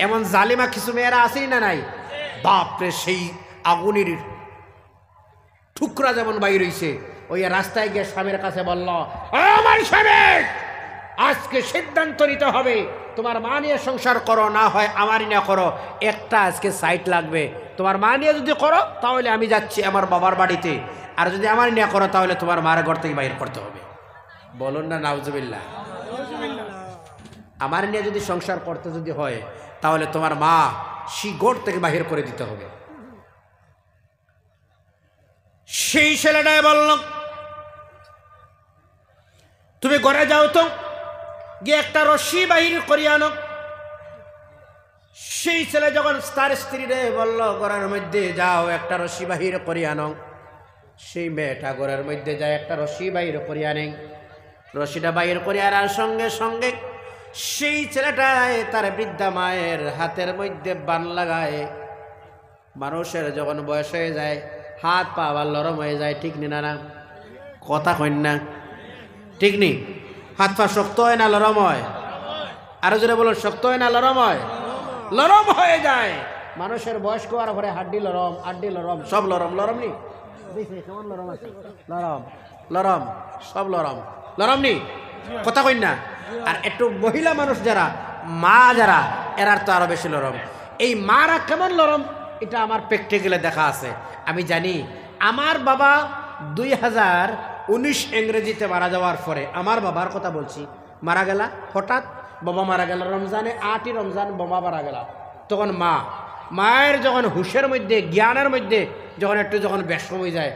এমন জালিমা কিছু মেয়েরা আসেই না নাই? বাপরে, সেই আগুনের ঠুকরা যেমন বাইর হইছে, ওই রাস্তায় গিয়ে স্বামীর কাছে বলল, আমার স্বামী, আজকে সিদ্ধান্ত নিতে হবে, তোমার মা নিয়ে সংসার করো, না হয় আমারই না করো, একটা আজকে সাইট লাগবে। তোমার মা নিয়ে যদি করো তাহলে আমি যাচ্ছি আমার বাবার বাড়িতে, আর যদি আমার নিয়ে করো তাহলে তোমার মার ঘর থেকে বাইর করতে হবে। বলুন না নাউজুবিল্লাহ। আমার নিয়ে যদি সংসার করতে যদি হয় তাহলে তোমার মা সেই ঘর থেকে বাহির করে দিতে হবে। সেই ছেলেটাই বলল, তুমি ঘরে যাও তো, গিয়ে একটা রশি বাহির করি আনো। সেই ছেলে যখন তার স্ত্রীরে বলল, ঘরের মধ্যে যাও একটা রশি বাহির করি আনো, সেই মেয়েটা ঘরের মধ্যে যায় একটা রশি বাহির করি আনে। রশিটা বাহির করি আনার সঙ্গে সঙ্গে সেই ছেলেটায় তার বৃদ্ধা মায়ের হাতের মধ্যে বান লাগায়। মানুষের যখন বয়স হয়ে যায় হাত পা আবার নরম হয়ে যায়, ঠিক নি না? কথা কইন না, ঠিক নি? হাত পা শক্ত হয় না নরম হয়? আরো জোরে বলো, শক্ত হয় না নরম হয়? নরম হয়ে যায়। মানুষের বয়স হওয়ার পরে হাড্ডি লরম, আড্ডি লরম, সব লরম। লরম নি? কেমন লরম আছে? লরম, লরম, সব লরম। লরম নি? কথা কইন না? আর একটু মহিলা মানুষ যারা, মা যারা, এরার তো আরো বেশি লরম। এই মারা কেমন লরম এটা আমার প্র্যাকটিক্যালে দেখা আছে। আমি জানি আমার বাবা 2019 ইংরেজিতে মারা যাওয়ার পরে, আমার বাবার কথা বলছি, মারা গেলা হঠাৎ, বাবা মারা গেল রমজানে, 8ই রমজান বাবা মারা গেল। তখন মায়ের যখন হুশের মধ্যে, জ্ঞানের মধ্যে যখন একটু যখন ব্যস্ত হয়ে যায়,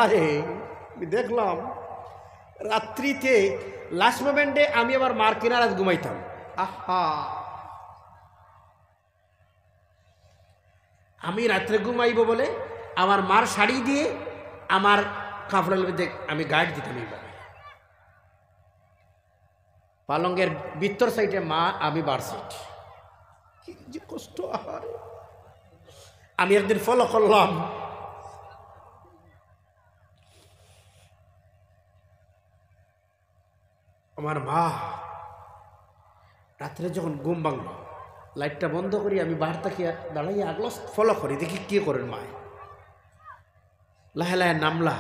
আরে আমি দেখলাম রাত্রিতে লাস্ট মোমেন্টে আমি আমার মার কিনার আজ ঘুমাইতাম। আহা, আমি রাত্রে ঘুমাইব বলে আমার মার শাড়ি দিয়ে আমার কাপড়ের মধ্যে আমি গাইড দিতাম। এইভাবে পালঙ্গের ভিতর সাইডে মা, আমি বার সাইড, কি যে কষ্ট। আহার, আমি একদিন ফলো করলাম, আমার মা রাত্রে যখন ঘুম ভাঙলো, লাইটটা বন্ধ করি, আমি বাহার থেকে দাঁড়াইয়া আগলো ফলো করি, দেখি কি করেন মা। লাহে লাহে নামলা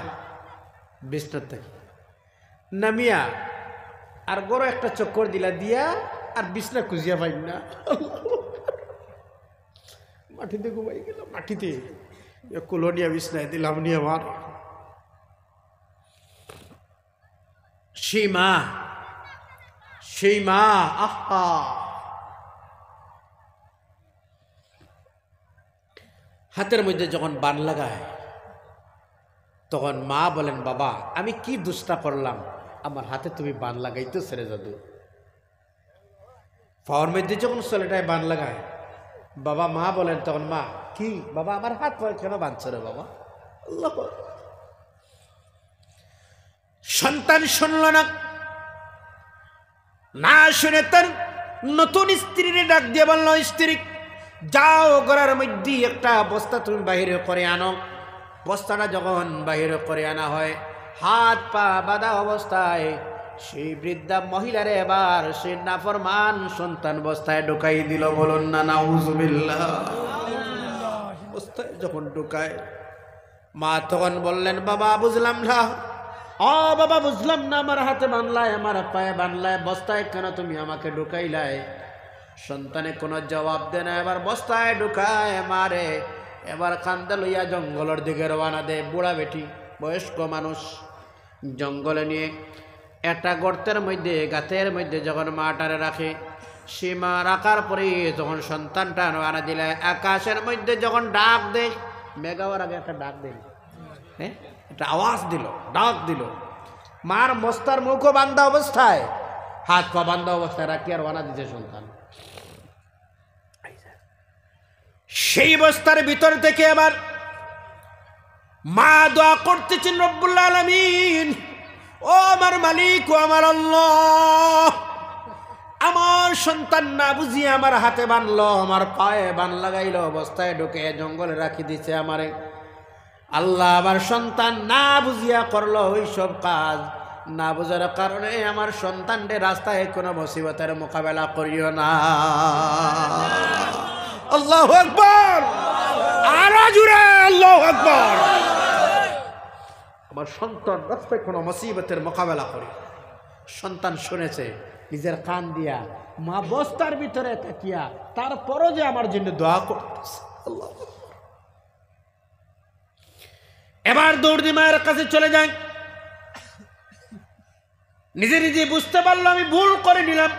বিছনার থেকে, নামিয়া আর গরো একটা চক্কর দিলা, দিয়া আর বিছনা খুঁজিয়া পাই না, মাটিতে ঘুমাই গেল। মাটিতে কুলোনিয়া বিছনায় দিলাম নিয়ে আমার। সেই মা, আহা, হাতের মধ্যে যখন বান লাগায় তখন মা বলেন, বাবা আমি কি দুষ্টা করলাম, আমার হাতে তুমি বান লাগাইতো ছেড়ে যাদু। পাওয়ার মধ্যে যখন ছেলেটায় বান লাগায়, বাবা মা বলেন তখন, মা কি বাবা আমার হাত পা কেন বাঁধছ রে বাবা? আল্লাহ, সন্তান শুনল না, না শুনে তার নতুন স্ত্রীর ডাক দিয়ে বলল, স্ত্রী যাও ঘরের মধ্যে একটা বস্তা তুমি বাহিরে করে আনো। বস্তাটা যখন বাহিরে করে আনা হয়, হাত পা বাঁধা অবস্থায় সেই বৃদ্ধা মহিলারে এবার সে নাফরমান সন্তান বস্তায় ঢুকাই দিল। বলুন না নাউজুবিল্লাহ। বস্তায় যখন ঢুকায়, মা তখন বললেন, বাবা বুঝলাম না, বাবা বুঝলাম না, আমার হাতে বানলায়, আমার পায়ে বানলায়, বস্তায় কেন তুমি আমাকে ঢুকাইলাই? সন্তানে কোনো জবাব দেয় না, এবার বস্তায় ঢুকায় মারে। এবার কান্দা লইয়া জঙ্গলের দিকে রওনা দেয়। বুড়া বেটি, বয়স্ক মানুষ, জঙ্গলে নিয়ে একটা গর্তের মধ্যে, গাতের মধ্যে যখন মাটারে রাখে, সে মা রাখার পরে যখন সন্তানটা রওনা দিলে, আকাশের মধ্যে যখন ডাক দেয়, মেঘাওয়ার আগে একটা ডাক দিল, হ্যাঁ একটা আওয়াজ দিল, ডাক দিল, মার মস্তার মুখও বান্ধা অবস্থায়, হাত পা বান্ধা অবস্থায় রাখি আর ওয়ানা দিতে সন্তান। সেই অবস্থার ভিতর থেকে আবার মা দোয়া করতেছেন, রব্বুল আলামিন, ও আমার মালিক, ও আমার আল্লাহ, আমার সন্তান না বুঝিয়ে আমার হাতে বানলো, আমার পায়ে বান লাগাইলো, অবস্থায় ঢুকে জঙ্গলে রাখি দিছে আমারে। আল্লাহ আমার সন্তান না বুঝিয়া করলো ওই সব কাজ, না বুঝার কারণে আমার সন্তানদের রাস্তায় কোনো মুসিবতের মোকাবেলা করিও না। আল্লাহু আকবার, আরো জোরে আল্লাহু আকবার। আমার সন্তান রাস্তায় কোনো মুসিবতের মোকাবেলা করি। সন্তান শুনেছে নিজের কান দিয়া, মা বস্তার ভিতরে তাকিয়া, তারপরও যে আমার জন্য দোয়া করতেছে। আল্লাহ, এবার দৌড় দিয়ে মায়ের কাছে চলে যায়। নিজে নিজে বুঝতে পারলো আমি ভুল করে নিলাম।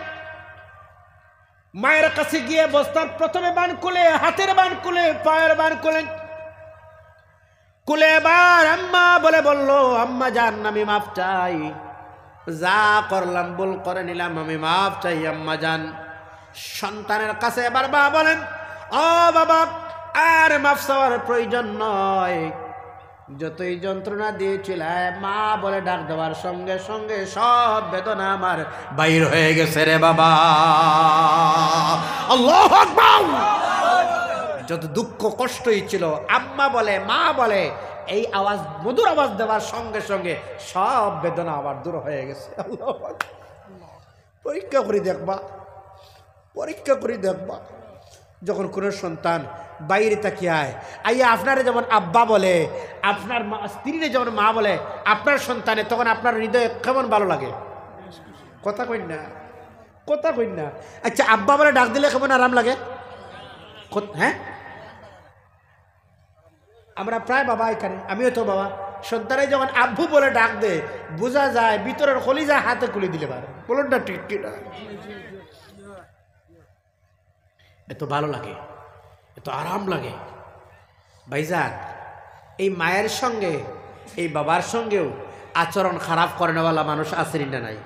মায়ের কাছে গিয়ে বস্তার প্রথমে বান খুলে, হাতের বান খুলে, পায়ের বান খুলে খুলে এবার আম্মা বলে বলল, আম্মা জান আমি মাফ চাই, যা করলাম ভুল করে নিলাম, আমি মাফ চাই আম্মা জান। সন্তানের কাছে এবার বাবা বলেন, ও বাবা, আর মাফ চাওয়ার প্রয়োজন নয়, যতই যন্ত্রণা দিয়েছিল মা বলে ডাক দেওয়ার সঙ্গে সঙ্গে সব বেদনা আমার বাইর হয়ে গেছে রে বাবা। আল্লাহু আকবার। যত দুঃখ কষ্টই ছিল, আম্মা বলে, মা বলে, এই আওয়াজ, মধুর আওয়াজ দেওয়ার সঙ্গে সঙ্গে সব বেদনা আবার দূর হয়ে গেছে। আল্লাহু আকবার। পরীক্ষা করে দেখবা, পরীক্ষা করে দেখবা, যখন কোনো সন্তান বাইরে তাকিয়ায় আইয়া আপনারে যেমন আব্বা বলে, আপনার স্ত্রীরে যেমন মা বলে আপনার সন্তানে, তখন আপনার হৃদয়ে কেমন ভালো লাগে? কথা কই না, কথা কই না। আচ্ছা, আব্বা বলে ডাক দিলে কেমন আরাম লাগে? হ্যাঁ, আমরা প্রায় বাবা এখানে, আমিও তো বাবা, সন্তানে যখন আব্বু বলে ডাক দে, বোঝা যায় ভিতরের কলিজা হাতে খুলে দিলে পারে। বলুন না ঠিক কিনা? এত ভালো লাগে, এত আরাম লাগে। ভাইজান, এই মায়ের সঙ্গে এই বাবার সঙ্গেও আচরণ খারাপ করে নেওয়ালা মানুষ আসেনি না নাই?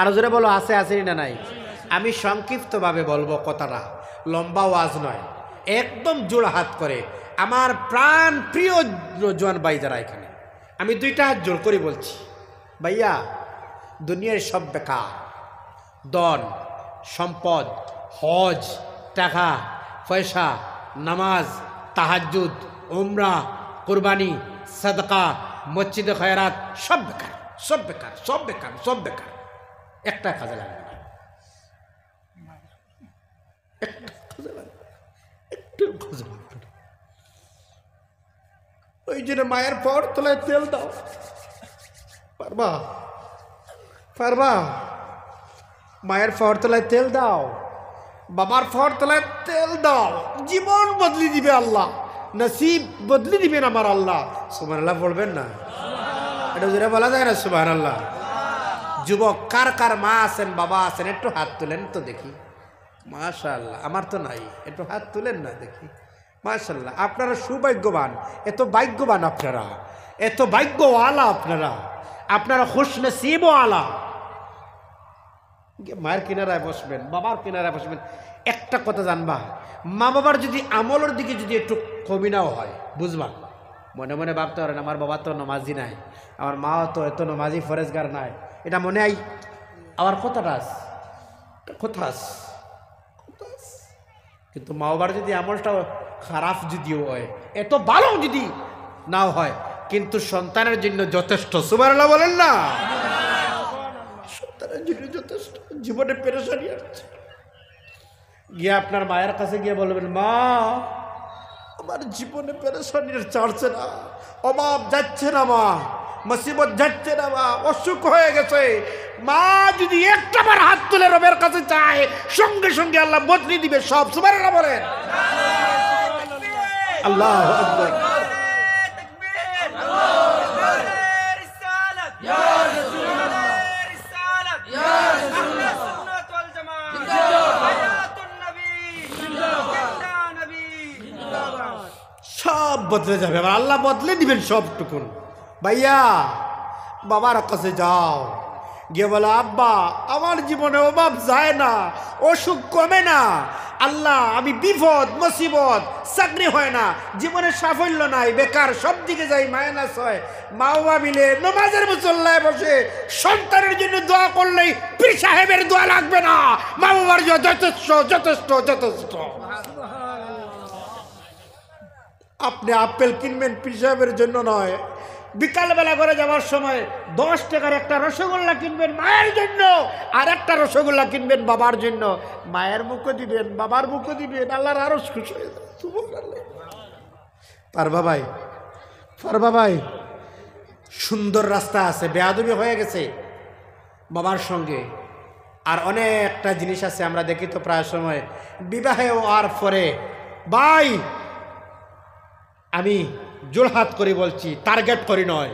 আরো জোরে বলো, আছে আসেনি না নাই? আমি সংক্ষিপ্তভাবে বলবো কথাটা, লম্বা ওয়াজ নয়, একদম জোড় হাত করে আমার প্রাণ প্রিয় জোয়ান ভাই যারা এখানে, আমি দুইটা হাত জোর করে বলছি, ভাইয়া, দুনিয়ার সব বেকার, ধন সম্পদ, হজ, টাকা পয়সা, নামাজ, তাহাজ্জুদ, উমরা, কুরবানি, সাদকা, মসজিদে খয়রাত, সব বেকার, সব বেকার, সব বেকার, সব বেকার, একটা কাজে লাগবে না, একটা কাজে লাগবে না, একটু কাজে লাগবে না। ওই জন্য মায়ের পর তলায় তেল দাও, পারবা? পারবা? মায়ের পর তলায় তেল দাও, বাবার পর তলায় তেল দাও, জীবন বদলি দিবে আল্লাহ, নসিব বদলি দিবেন আমার আল্লাহ। সুবহানাল্লাহ বলবেন না? এটা যেটা বলা যায় না, সুবহানাল্লাহ। যুবক, কার কার মা আছেন, বাবা আছেন, একটু হাত তুলেন তো দেখি। মাশাআল্লাহ, আমার তো নাই, একটু হাত তুলেন না দেখি। মাশাআল্লাহ, আপনারা সৌভাগ্যবান, এত ভাগ্যবান আপনারা, এত ভাগ্যওয়ালা আপনারা, আপনারা খুশনসিবওয়ালা। মায়ের কিনারায় বসবেন, বাবার কিনারায় বসবেন, একটা কথা জানবা, মা বাবার যদি আমলের দিকে যদি একটু কমিনাও হয়, বুঝবা, মনে মনে ভাবতে পারেন আমার বাবা তো নমাজি নাই, আমার মা তো এত নমাজি ফরেজগার নাই, এটা মনে আই আমার কথাটা কথাস। কিন্তু মা বাবার যদি আমলটা খারাপ যদিও হয়, এত ভালো যদি নাও হয়, কিন্তু সন্তানের জন্য যথেষ্ট। সুবহানাল্লাহ বলেন না? সন্তানের জন্য যথেষ্ট। জীবনে পেরেশানি আসছে, গিয়ে আপনার মায়ের কাছে গিয়ে বলবেন, মা, আমার জীবনে পেরেশানি ছাড়ছে না, অভাব যাচ্ছে না মা, মুসিবত যাচ্ছে না মা, অসুখ হয়ে গেছে। মা যদি একটাবার হাত তুলে রবের কাছে চায়, সঙ্গে সঙ্গে আল্লাহ বদলে দিবে সব। সুবহানাল্লাহ বলেন। আল্লাহু আকবার। সব বদলে যাবে, আবার আল্লাহ বদলে দিবেন সবটুকুন। ভাইয়া, বাবার কাছে যাও, গিয়ে বলো আব্বা আমার জীবনে অভাব যায় না, অসুখ কমে না, আল্লাহ আমি বিপদ মুসিবত, চাকরি হয় না, জীবনে সাফল্য নাই, বেকার, সব দিকে যাই মাইনাস হয়। মা বাবা মিলে নামাজের মুসল্লায় বসে সন্তানের জন্য দোয়া করলেই পীর সাহেবের দোয়া লাগবে না, মা বাবার যথেষ্ট যথেষ্ট যথেষ্ট। আপনি আপেল কিনবেন পীর সাহেবের জন্য নয়, বিকালবেলা করে যাওয়ার সময় 10 টাকার একটা রসগোল্লা কিনবেন মায়ের জন্য, আর একটা রসগোল্লা কিনবেন বাবার জন্য। মায়ের মুখে দিবেন, বাবার মুখে দিবেন, আল্লাহর আরো খুশি হয়ে যাবে। পারবা ভাই, পারবা ভাই? সুন্দর রাস্তা আছে, বেয়াদবি হয়ে গেছে বাবার সঙ্গে। আর অনেকটা জিনিস আছে আমরা দেখি তো প্রায় সময় বিবাহে আর পরে। ভাই আমি জোড়হাত করি বলছি, টার্গেট করি নয়,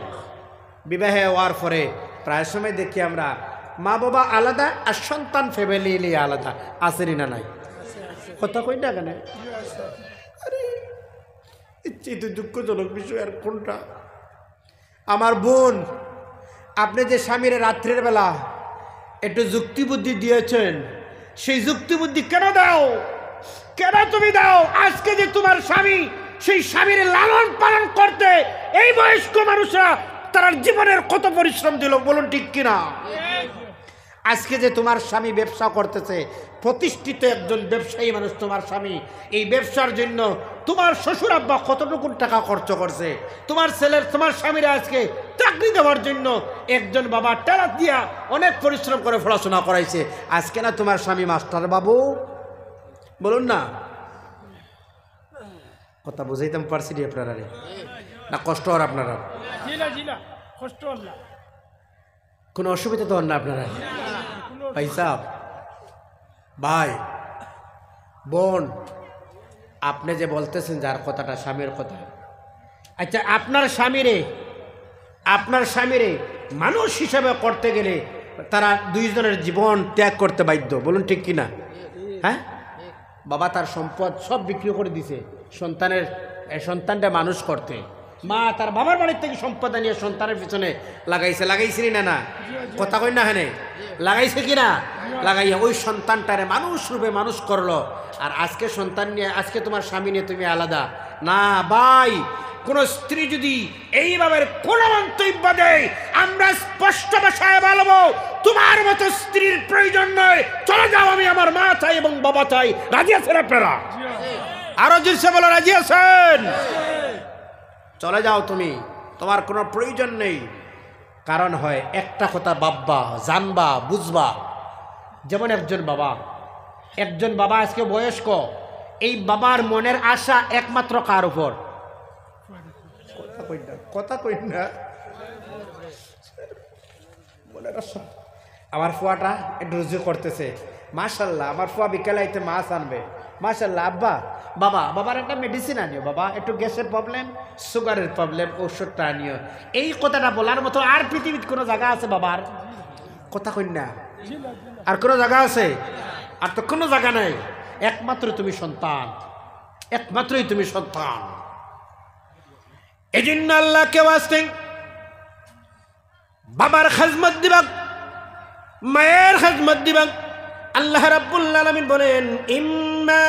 বিবাহে হওয়ার পরে প্রায় সময় দেখি আমরা মা বাবা আলাদা আর সন্তান ফ্যামিলি নিয়ে আলাদা। আসেনি না নাই? কথা কই না কেন? আরে ইচ্ছে তো দুঃখজনক বিষয়। আর কোনটা? আমার বোন, আপনি যে স্বামীর রাত্রের বেলা একটু যুক্তি বুদ্ধি দিয়েছেন, সেই যুক্তি বুদ্ধি কেন দাও? কেন তুমি দাও? আজকে যে তোমার স্বামী, সেই স্বামীর লালন পালন করতে এই বয়স্ক মানুষরা তার জীবনের কত পরিশ্রম দিল, বলুন ঠিক কিনা? আজকে যে তোমার স্বামী ব্যবসা করতেছে, প্রতিষ্ঠিত একজন ব্যবসায়ী মানুষ তোমার স্বামী, এই ব্যবসার জন্য তোমার শ্বশুর আব্বা কতটুকু টাকা খরচ করছে, তোমার ছেলের, তোমার স্বামীরা আজকে চাকরি দেওয়ার জন্য একজন বাবা টাকা দিয়া অনেক পরিশ্রম করে পড়াশোনা করাইছে। আজকে না তোমার স্বামী মাস্টার বাবু, বলুন না? কথা বুঝাইতাম পারছি রে আপনারা? রে না কষ্ট হন আপনারা? কোনো অসুবিধা তো হন না আপনারা? ভাই সাহেব, ভাই বোন, আপনি যে বলতেছেন যার কথাটা, স্বামীর কথা, আচ্ছা আপনার স্বামীরে মানুষ হিসাবে করতে গেলে তারা দুইজনের জীবন ত্যাগ করতে বাধ্য, বলুন ঠিক কিনা? হ্যাঁ, বাবা তার সম্পদ সব বিক্রি করে দিছে সন্তানটা মানুষ করতে। মা তার বাবার বাড়ির থেকে সম্পদ নিয়ে সন্তানের পিছনে লাগাইছে না? না কথা কই না? হ্যাঁ লাগাইছে কিনা? লাগাইয়া ওই সন্তানটারে মানুষ রূপে মানুষ করলো। আর আজকে সন্তান নিয়ে, আজকে তোমার স্বামী নিয়ে তুমি আলাদা না। ভাই, কোন স্ত্রী যদি এইভাবে কোন মন্তব্য দেয়, আমরা স্পষ্ট ভাষায় বলবো তোমার মতো স্ত্রীর প্রয়োজন নয়, চলে যাও, আমি আমার মা চাই এবং বাবা চাই। রাজি আছেন আপনারা? আরো জোরসে বলো, রাজি আছেন? চলে যাও তুমি, তোমার কোনো প্রয়োজন নেই। কারণ হয় একটা কথা ভাববা, জানবা, বুঝবা। যেমন একজন বাবা আজকে বয়স্ক, এই বাবার মনের আশা একমাত্র কার উপর? কথা কই না? মনের আশা। আমার ফুয়াটা একটু রুজু করতেছে, মাশাল্লাহ, আমার ফুয়া বিকেলে আইতে মাছ আনবে, মাশাল্লাহ। বাবার একটা মেডিসিন আনিও, বাবা একটু গ্যাসের প্রবলেম, সুগারের প্রবলেম, ওষুধটা আনিও। এই কথাটা বলার মতো আর পৃথিবীর কোনো জায়গা আছে বাবার? কথা কই না? আর কোনো জায়গা আছে? আর তো কোনো জায়গা নাই। একমাত্র তুমি সন্তান, একমাত্রই তুমি সন্তান। এই জন্য আল্লাহকে ওয়াস্তে বাবার খাজমত দিবা, মায়ের খাজমত দিবা। আল্লাহ রাব্বুল আলামিন বলেন, ইম্মা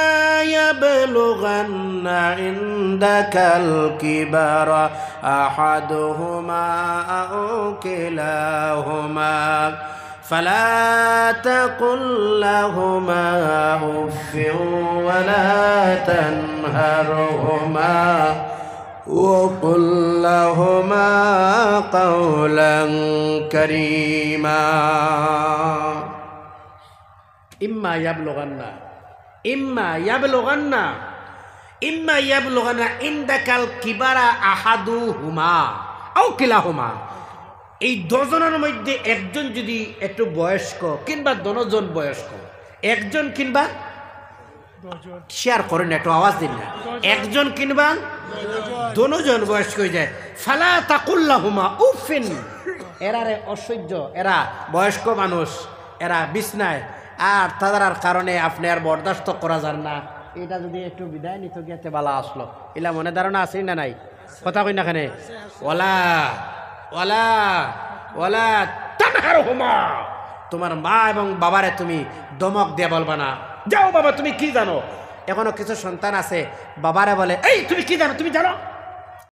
ইয়াবলুগান্না ইনদাকাল কিবারা আহাদুহুমা আও কিলাহুমা ফালা তাকুল লাহুমা উফফিন ওয়ালা তানহারহুমা وقل لهما قولا كريما إما يبلغن عندك الكبر أحدهما أو كلاهما। এই দুজনের মধ্যে একজন যদি একটু বয়স্ক কিংবা দুজন বয়স্ক, একজন কিংবা শেয়ার করেন, একটু আওয়াজ দিন না, একজন কিংবা দুজন বয়স্ক হয়ে যায়, ফালা তাকুল্লাহুমা উফিন, এরারে অসহ্য, এরা বয়স্ক মানুষ, এরা বিছনায়, আর তাদের কারণে আপনি আর বরদাস্ত করা যান না, এটা যদি একটু বিদায় নিত গিয়েতে বালা আসলো, এলা মনে ধারণা আছে না নাই? কথা কই না খানে? ওলা ওয়ালা তানহারহুমা, তোমার মা এবং বাবারে তুমি দমক দিয়ে বলবা না, যাও বাবা তুমি কি জানো। এখনো কিছু সন্তান আছে বাবারে বলে, এই তুমি কি জানো, তুমি জানো।